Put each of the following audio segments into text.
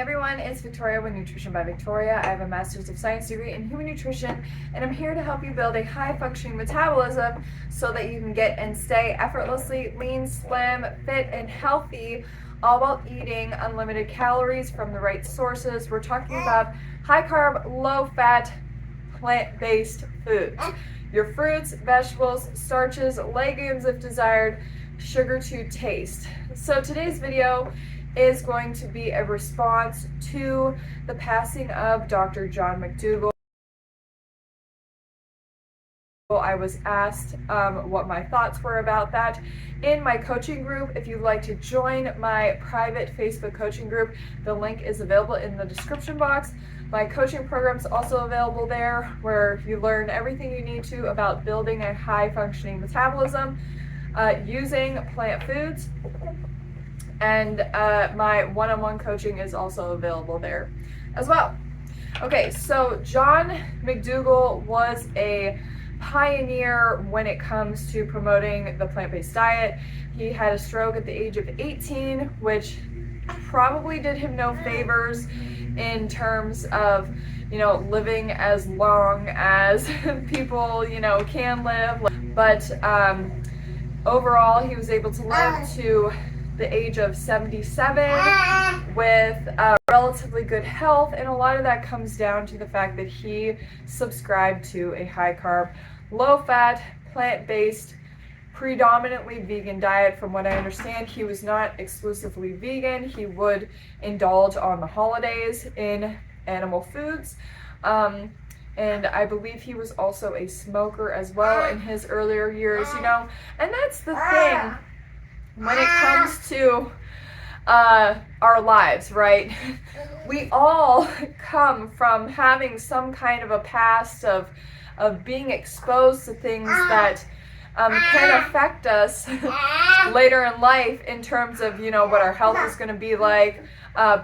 Everyone, it's Victoria with Nutrition by Victoria. I have a Master's of Science degree in Human Nutrition, and I'm here to help you build a high-functioning metabolism so that you can get and stay effortlessly lean, slim, fit, and healthy, all while eating unlimited calories from the right sources. We're talking about high-carb, low-fat, plant-based foods. Your fruits, vegetables, starches, legumes if desired, sugar to taste. So today's video is going to be a response to the passing of Dr. John McDougall. I was asked what my thoughts were about that in my coaching group. If you'd like to join my private Facebook coaching group, the link is available in the description box. My coaching program is also available there, where you learn everything you need to about building a high-functioning metabolism using plant foods. And my one-on-one coaching is also available there as well. Okay, so John McDougall was a pioneer when it comes to promoting the plant-based diet. He had a stroke at the age of 18, which probably did him no favors in terms of, living as long as people, can live. But overall, he was able to live to the age of 77 with relatively good health, and a lot of that comes down to the fact that he subscribed to a high-carb, low-fat, plant-based, predominantly vegan diet. From what I understand, he was not exclusively vegan. He would indulge on the holidays in animal foods. And I believe he was also a smoker as well in his earlier years, and that's the thing when it comes to our lives, right? We all come from having some kind of a past of being exposed to things that can affect us later in life in terms of, what our health is going to be like,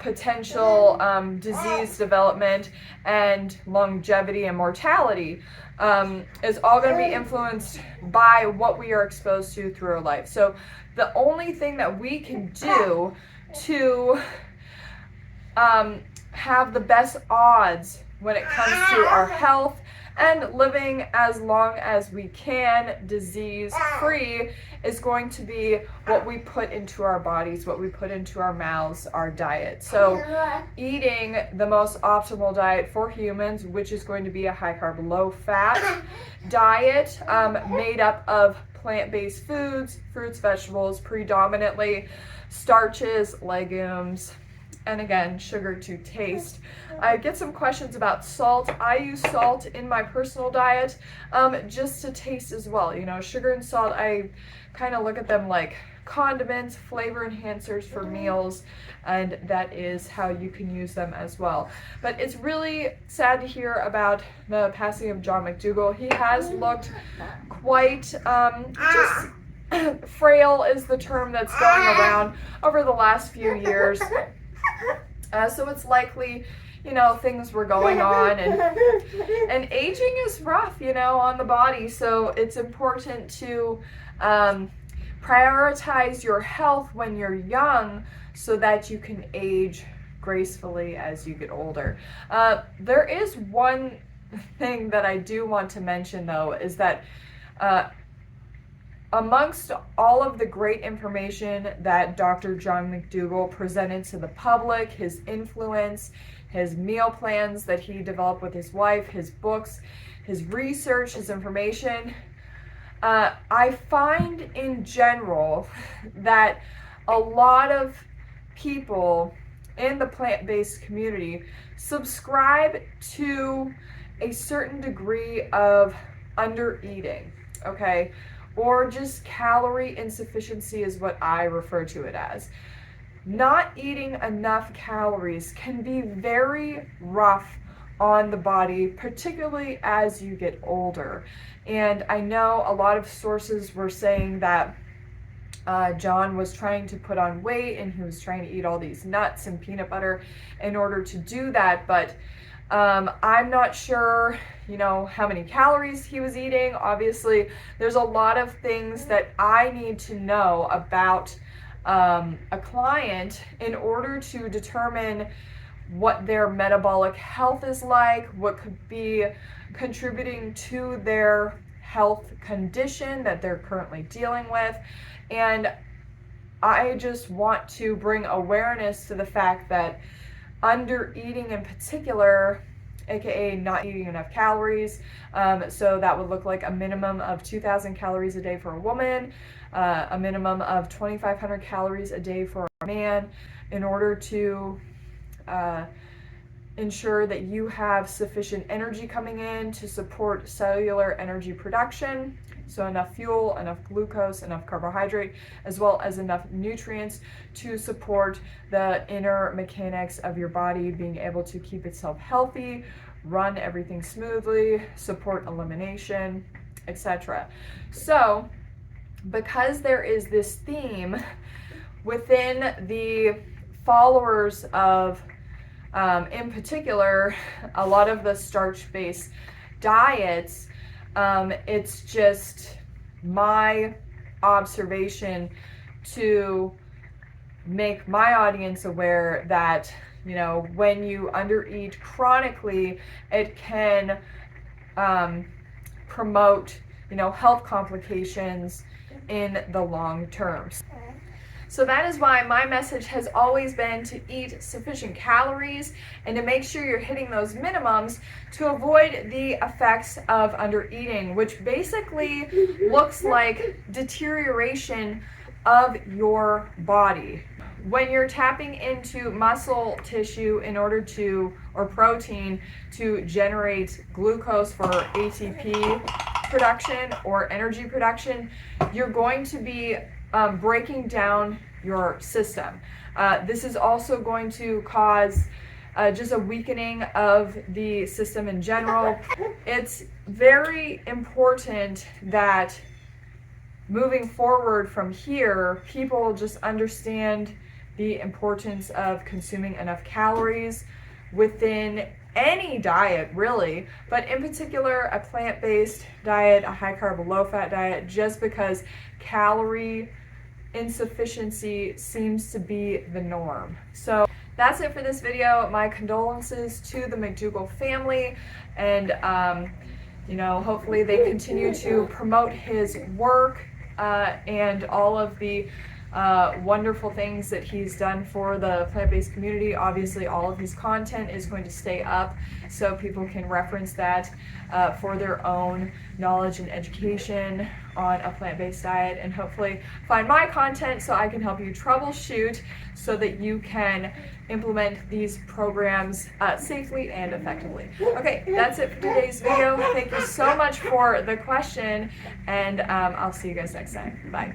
potential disease development, and longevity and mortality is all going to be influenced by what we are exposed to through our life. So the only thing that we can do to have the best odds when it comes to our health and living as long as we can, disease-free, is going to be what we put into our bodies, what we put into our mouths, our diet. So eating the most optimal diet for humans, which is going to be a high-carb, low-fat diet made up of plant-based foods, fruits, vegetables, predominantly starches, legumes, and again, sugar to taste. I get some questions about salt. I use salt in my personal diet just to taste as well. Sugar and salt, I kind of look at them like condiments, flavor enhancers for meals, and that is how you can use them as well. But it's really sad to hear about the passing of John McDougall. He has looked quite just frail is the term that's going around over the last few years. So it's likely, things were going on, and aging is rough, on the body. So it's important to prioritize your health when you're young so that you can age gracefully as you get older. There is one thing that I do want to mention, though, is that amongst all of the great information that Dr. John McDougall presented to the public, his influence, his meal plans that he developed with his wife, his books, his research, his information, I find in general that a lot of people in the plant-based community subscribe to a certain degree of under-eating, okay? Or just calorie insufficiency is what I refer to it as. Not eating enough calories can be very rough on the body, particularly as you get older. And I know a lot of sources were saying that John was trying to put on weight and he was trying to eat all these nuts and peanut butter in order to do that, but I'm not sure, how many calories he was eating. Obviously, there's a lot of things that I need to know about a client in order to determine what their metabolic health is like, what could be contributing to their health condition that they're currently dealing with. And I just want to bring awareness to the fact that under eating in particular, aka not eating enough calories, so that would look like a minimum of 2,000 calories a day for a woman, a minimum of 2,500 calories a day for a man, in order to ensure that you have sufficient energy coming in to support cellular energy production. So enough fuel, enough glucose, enough carbohydrate, as well as enough nutrients to support the inner mechanics of your body being able to keep itself healthy, run everything smoothly, support elimination, etc. So because there is this theme within the followers of in particular, a lot of the starch-based diets, it's just my observation to make my audience aware that, you know, when you undereat chronically, it can promote, you know, health complications in the long term. So that is why my message has always been to eat sufficient calories and to make sure you're hitting those minimums to avoid the effects of undereating, which basically looks like deterioration of your body. When you're tapping into muscle tissue in order to, or protein, to generate glucose for ATP production or energy production, you're going to be breaking down your system. This is also going to cause just a weakening of the system in general. It's very important that moving forward from here, people just understand the importance of consuming enough calories within any diet, really, but in particular a plant-based diet, a high-carb, low-fat diet, just because calorie insufficiency seems to be the norm. So that's it for this video. My condolences to the McDougall family, and you know, hopefully they continue to promote his work and all of the wonderful things that he's done for the plant-based community. Obviously, all of his content is going to stay up so people can reference that for their own knowledge and education on a plant-based diet, and hopefully find my content so I can help you troubleshoot so that you can implement these programs safely and effectively. Okay, that's it for today's video. Thank you so much for the question, and I'll see you guys next time. Bye.